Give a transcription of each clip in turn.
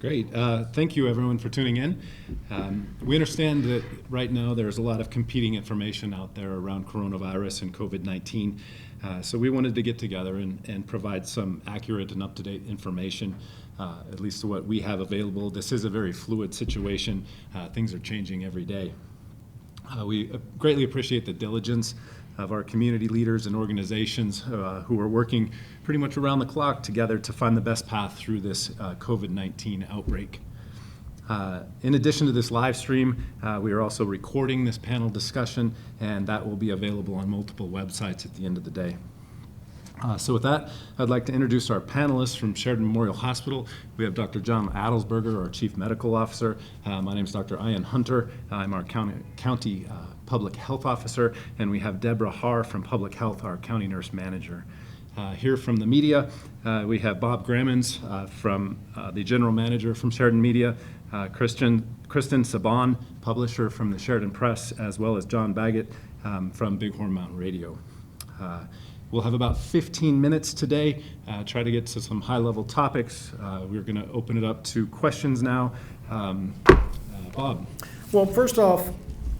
Great. Thank you, everyone, for tuning in. We understand that right now there's a lot of competing information out there around coronavirus and COVID-19. So we wanted to get together and provide some accurate and up-to-date information, at least to what we have available. This is a very fluid situation. Things are changing every day. We greatly appreciate the diligence of our community leaders and organizations who are working pretty much around the clock together to find the best path through this COVID-19 outbreak. In addition to this live stream, we are also recording this panel discussion, and that will be available on multiple websites at the end of the day. So with that, I'd like to introduce our panelists from Sheridan Memorial Hospital. We have Dr. John Addlesperger, our Chief Medical Officer. My name is Dr. Ian Hunter. I'm our county Public Health Officer, and we have Debra Haar from Public Health, our County Nurse Manager. Here from the media, we have Bob Grammons from the General Manager from Sheridan Media, Kristen Saban, publisher from the Sheridan Press, as well as John Baggett from Bighorn Mountain Radio. We'll have about 15 minutes today, try to get to some high-level topics. We're going to open it up to questions now. Bob. Well, first off,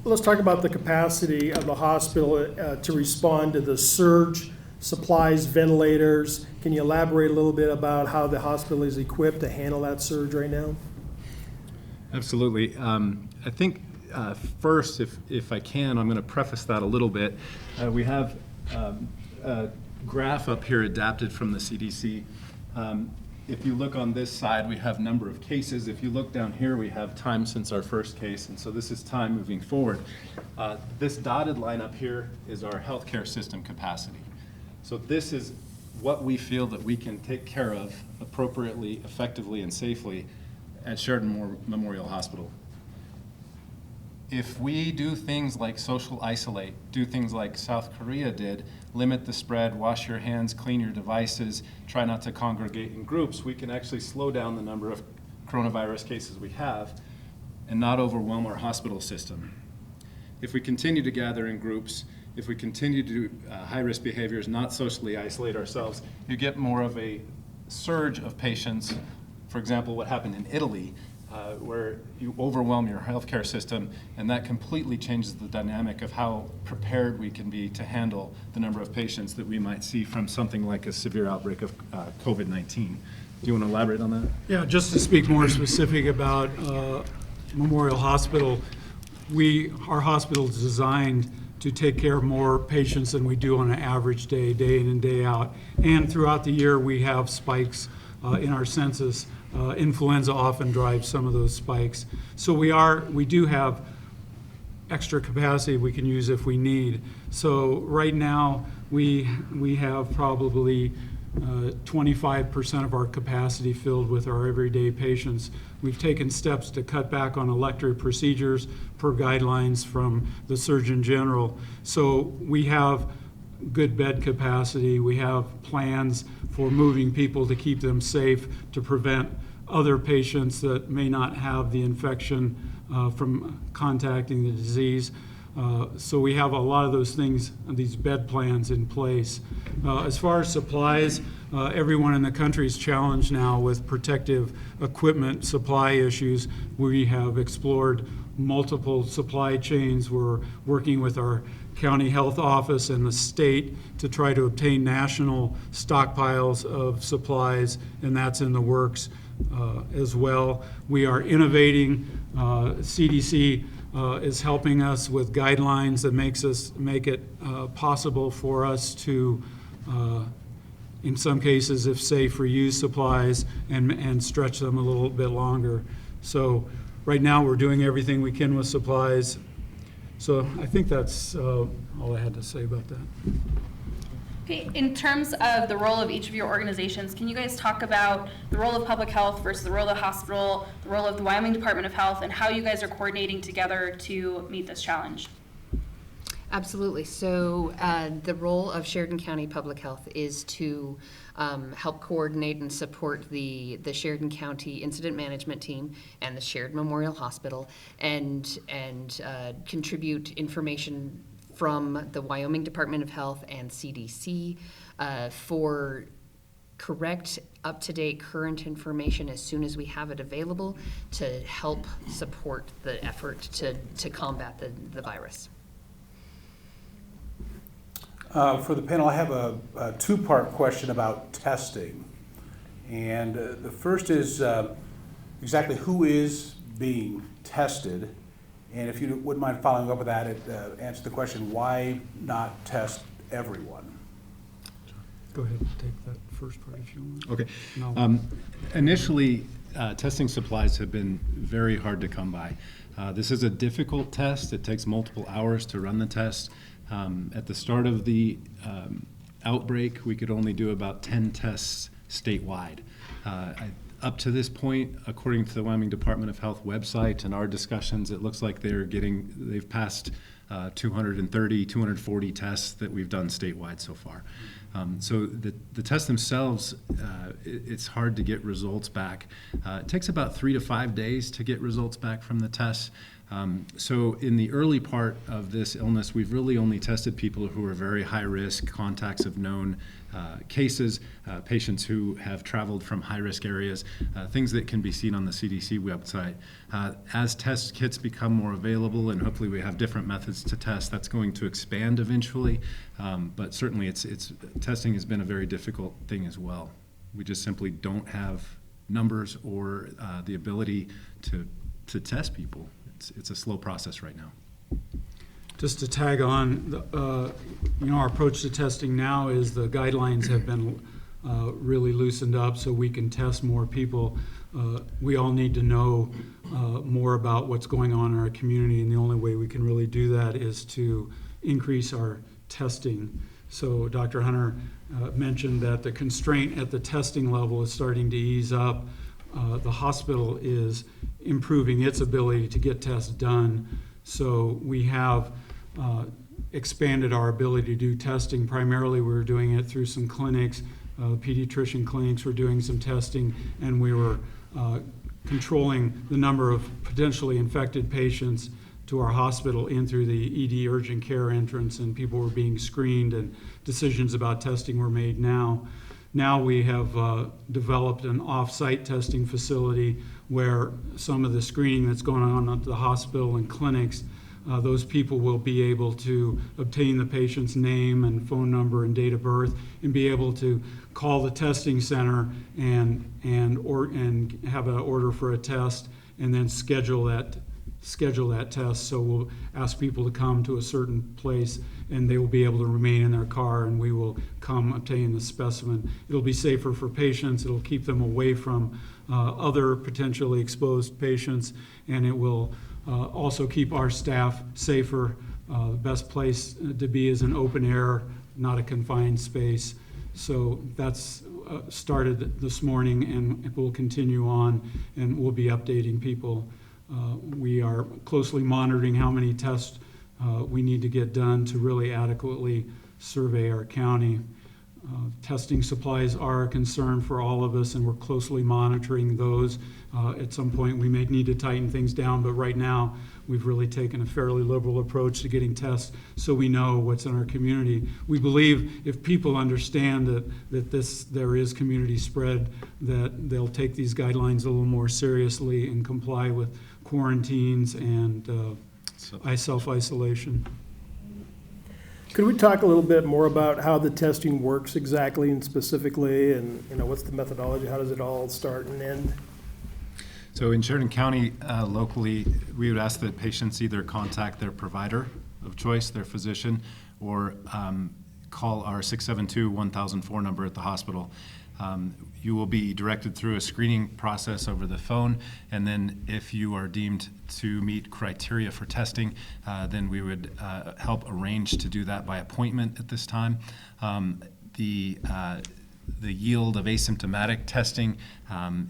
let's talk about the capacity of the hospital to respond to the surge, supplies, ventilators. Can you elaborate a little bit about how the hospital is equipped to handle that surge right now? Absolutely. I think first, if I can, I'm going to preface that a little bit. We have a graph up here adapted from the CDC. If you look on this side, we have number of cases. If you look down here, we have time since our first case, and so this is time moving forward. This dotted line up here is our healthcare system capacity. So this is what we feel that we can take care of appropriately, effectively, and safely at Sheridan Memorial Hospital. If we do things like social isolate, do things like South Korea did, limit the spread, wash your hands, clean your devices, try not to congregate in groups, we can actually slow down the number of coronavirus cases we have and not overwhelm our hospital system. If we continue to gather in groups, if we continue to do high-risk behaviors, not socially isolate ourselves, you get more of a surge of patients. For example, what happened in Italy, where you overwhelm your healthcare system, and that completely changes the dynamic of how prepared we can be to handle the number of patients that we might see from something like a severe outbreak of COVID-19. Do you want to elaborate on that? Yeah, just to speak more specific about Memorial Hospital, our hospital is designed to take care of more patients than we do on an average day in and day out. And throughout the year, we have spikes in our census. Influenza often drives some of those spikes. So we do have extra capacity we can use if we need. So right now we have probably 25% of our capacity filled with our everyday patients. We've taken steps to cut back on elective procedures per guidelines from the Surgeon General. So we have good bed capacity. We have plans for moving people to keep them safe, to prevent other patients that may not have the infection from contacting the disease. So we have a lot of those things, these bed plans in place. As far as supplies, everyone in the country is challenged now with protective equipment supply issues. We have explored multiple supply chains. We're working with our county health office and the state to try to obtain national stockpiles of supplies, and that's in the works as well. We are innovating. CDC is helping us with guidelines that make it possible for us to, in some cases, if safe, reuse supplies and stretch them a little bit longer. So right now we're doing everything we can with supplies. So I think that's all I had to say about that. Okay, in terms of the role of each of your organizations, can you guys talk about the role of public health versus the role of the hospital, the role of the Wyoming Department of Health, and how you guys are coordinating together to meet this challenge? Absolutely. So the role of Sheridan County Public Health is to help coordinate and support the Sheridan County Incident Management Team and the Sheridan Memorial Hospital, and contribute information from the Wyoming Department of Health and CDC for correct, up-to-date, current information as soon as we have it available to help support the effort to combat the virus. For the panel, I have a two-part question about testing. And the first is exactly who is being tested? And if you wouldn't mind following up with that, answer the question, why not test everyone? Go ahead and take that first part if you want. Okay. No. Initially, testing supplies have been very hard to come by. This is a difficult test. It takes multiple hours to run the test. At the start of the outbreak, we could only do about 10 tests statewide. Up to this point, according to the Wyoming Department of Health website and our discussions, it looks like they've passed 230, 240 tests that we've done statewide so far. So the tests themselves, it's hard to get results back. It takes about 3 to 5 days to get results back from the tests. So in the early part of this illness, we've really only tested people who are very high risk, contacts of known cases, patients who have traveled from high risk areas, things that can be seen on the CDC website. As test kits become more available, and hopefully we have different methods to test, that's going to expand eventually. But certainly testing has been a very difficult thing as well. We just simply don't have numbers or the ability to test people. It's a slow process right now. Just to tag on, our approach to testing now is the guidelines have been really loosened up so we can test more people. We all need to know more about what's going on in our community, and the only way we can really do that is to increase our testing. So Dr. Hunter mentioned that the constraint at the testing level is starting to ease up. The hospital is improving its ability to get tests done. So we have expanded our ability to do testing. Primarily, we were doing it through some clinics. Pediatrician clinics were doing some testing, and we were controlling the number of potentially infected patients to our hospital in through the ED urgent care entrance, and people were being screened, and decisions about testing were made now. Now we have developed an off-site testing facility where some of the screening that's going on at the hospital and clinics, those people will be able to obtain the patient's name and phone number and date of birth and be able to call the testing center and have an order for a test and then schedule that test. So we'll ask people to come to a certain place and they will be able to remain in their car, and we will come obtain the specimen. It'll be safer for patients. It'll keep them away from other potentially exposed patients, and it will also keep our staff safer. The best place to be is an open air, not a confined space. So that's started this morning, and it will continue on, and we'll be updating people. We are closely monitoring how many tests we need to get done to really adequately survey our county. Testing supplies are a concern for all of us, and we're closely monitoring those. At some point, we may need to tighten things down, but right now, we've really taken a fairly liberal approach to getting tests so we know what's in our community. We believe if people understand that there is community spread, that they'll take these guidelines a little more seriously and comply with quarantines and self-isolation. Could we talk a little bit more about how the testing works exactly and specifically, and what's the methodology? How does it all start and end? So in Sheridan County, locally, we would ask that patients either contact their provider of choice, their physician, or call our 672-1004 number at the hospital. You will be directed through a screening process over the phone, and then if you are deemed to meet criteria for testing, then we would help arrange to do that by appointment at this time. The yield of asymptomatic testing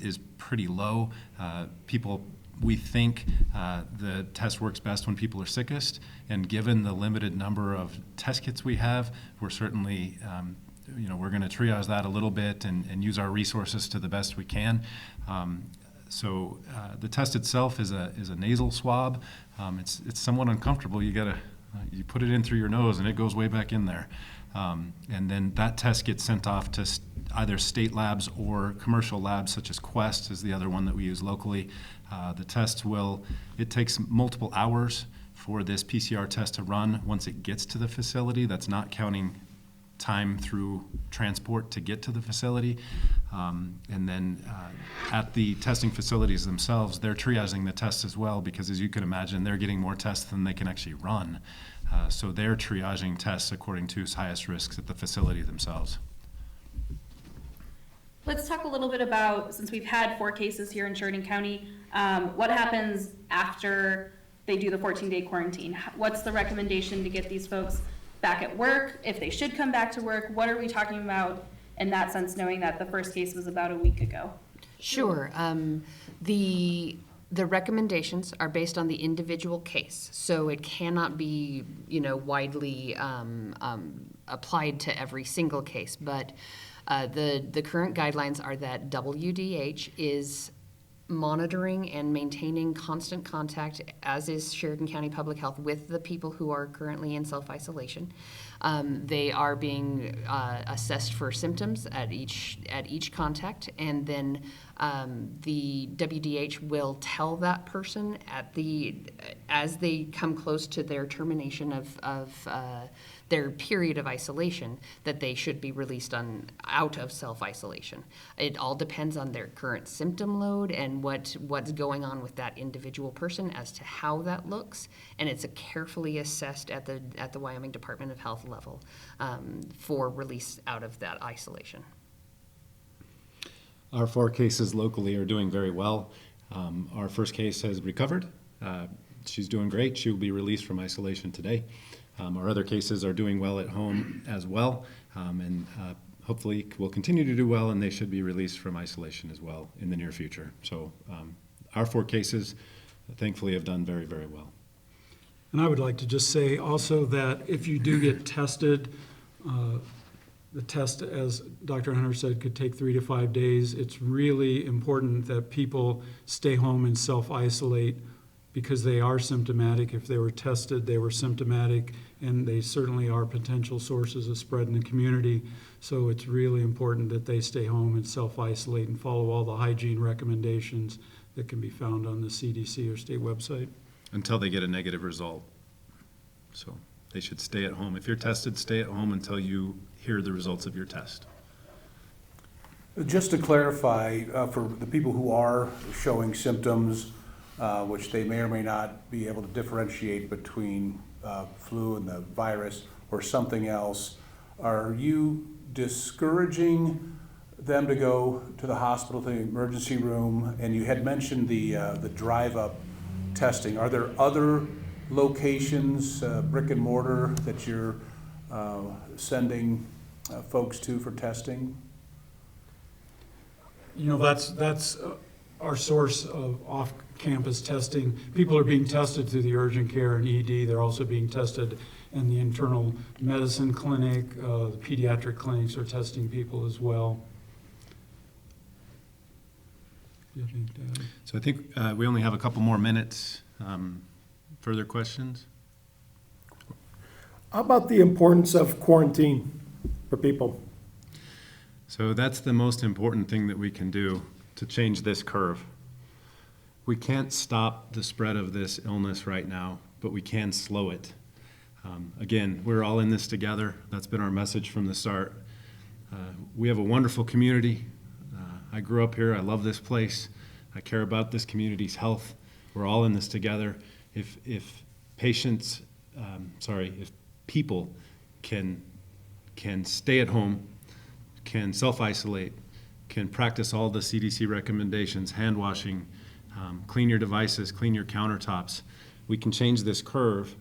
is pretty low. We think the test works best when people are sickest, and given the limited number of test kits we have, we're certainly we're going to triage that a little bit and use our resources to the best we can. So the test itself is a nasal swab. It's somewhat uncomfortable. You put it in through your nose and it goes way back in there. And then that test gets sent off to either state labs or commercial labs such as Quest is the other one that we use locally. The test it takes multiple hours for this PCR test to run once it gets to the facility. That's not counting time through transport to get to the facility. And then at the testing facilities themselves, they're triaging the tests as well, because as you can imagine, they're getting more tests than they can actually run. So they're triaging tests according to highest risks at the facility themselves. Let's talk a little bit about, since we've had 4 cases here in Sheridan County, what happens after they do the 14-day quarantine? What's the recommendation to get these folks back at work? If they should come back to work, what are we talking about in that sense, knowing that the first case was about a week ago? Sure. The recommendations are based on the individual case, so it cannot be, widely applied to every single case. But the current guidelines are that WDH is monitoring and maintaining constant contact, as is Sheridan County Public Health, with the people who are currently in self-isolation. They are being assessed for symptoms at each contact, and then the WDH will tell that person as they come close to their termination of their period of isolation that they should be released out of self-isolation. It all depends on their current symptom load and what's going on with that individual person as to how that looks, and it's carefully assessed at the Wyoming Department of Health level for release out of that isolation. Our 4 cases locally are doing very well. Our first case has recovered. She's doing great. She will be released from isolation today. Our other cases are doing well at home as well, and hopefully will continue to do well, and they should be released from isolation as well in the near future. So our 4 cases, thankfully, have done very, very well. And I would like to just say also that if you do get tested, the test, as Dr. Hunter said, could take 3 to 5 days. It's really important that people stay home and self-isolate because they are symptomatic. If they were tested, they were symptomatic, and they certainly are potential sources of spread in the community. So it's really important that they stay home and self-isolate and follow all the hygiene recommendations that can be found on the CDC or state website. Until they get a negative result. So they should stay at home. If you're tested, stay at home until you hear the results of your test. Just to clarify, for the people who are showing symptoms, which they may or may not be able to differentiate between flu and the virus or something else, are you discouraging them to go to the hospital, to the emergency room? And you had mentioned the drive-up testing. Are there other locations, brick and mortar, that you're sending folks to for testing? That's our source of off-campus testing. People are being tested through the urgent care and ED. They're also being tested in the internal medicine clinic. The pediatric clinics are testing people as well. So I think we only have a couple more minutes. Further questions? How about the importance of quarantine for people? So that's the most important thing that we can do to change this curve. We can't stop the spread of this illness right now, but we can slow it. Again, we're all in this together. That's been our message from the start. We have a wonderful community. I grew up here. I love this place. I care about this community's health. We're all in this together. If people can stay at home, can self-isolate, can practice all the CDC recommendations, hand washing, clean your devices, clean your countertops, we can change this curve,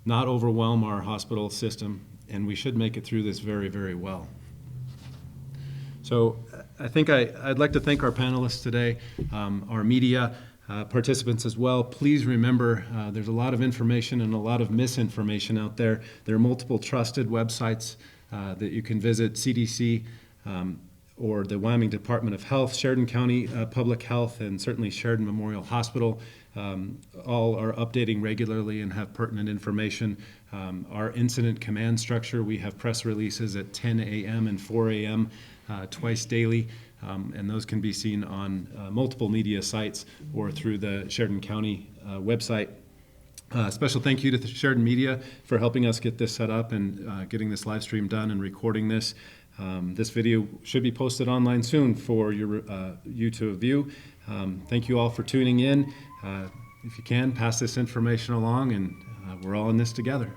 not overwhelm our hospital system, and we should make it through this very, very well. So I think I'd like to thank our panelists today, our media participants as well. Please remember, there's a lot of information and a lot of misinformation out there. There are multiple trusted websites that you can visit. CDC or the Wyoming Department of Health, Sheridan County Public Health, and certainly Sheridan Memorial Hospital. All are updating regularly and have pertinent information. Our incident command structure, we have press releases at 10 a.m. and 4 a.m. Twice daily, and those can be seen on multiple media sites or through the Sheridan County website. Special thank you to the Sheridan Media for helping us get this set up and getting this live stream done and recording this. This video should be posted online soon for you to view. Thank you all for tuning in. If you can, pass this information along, and we're all in this together.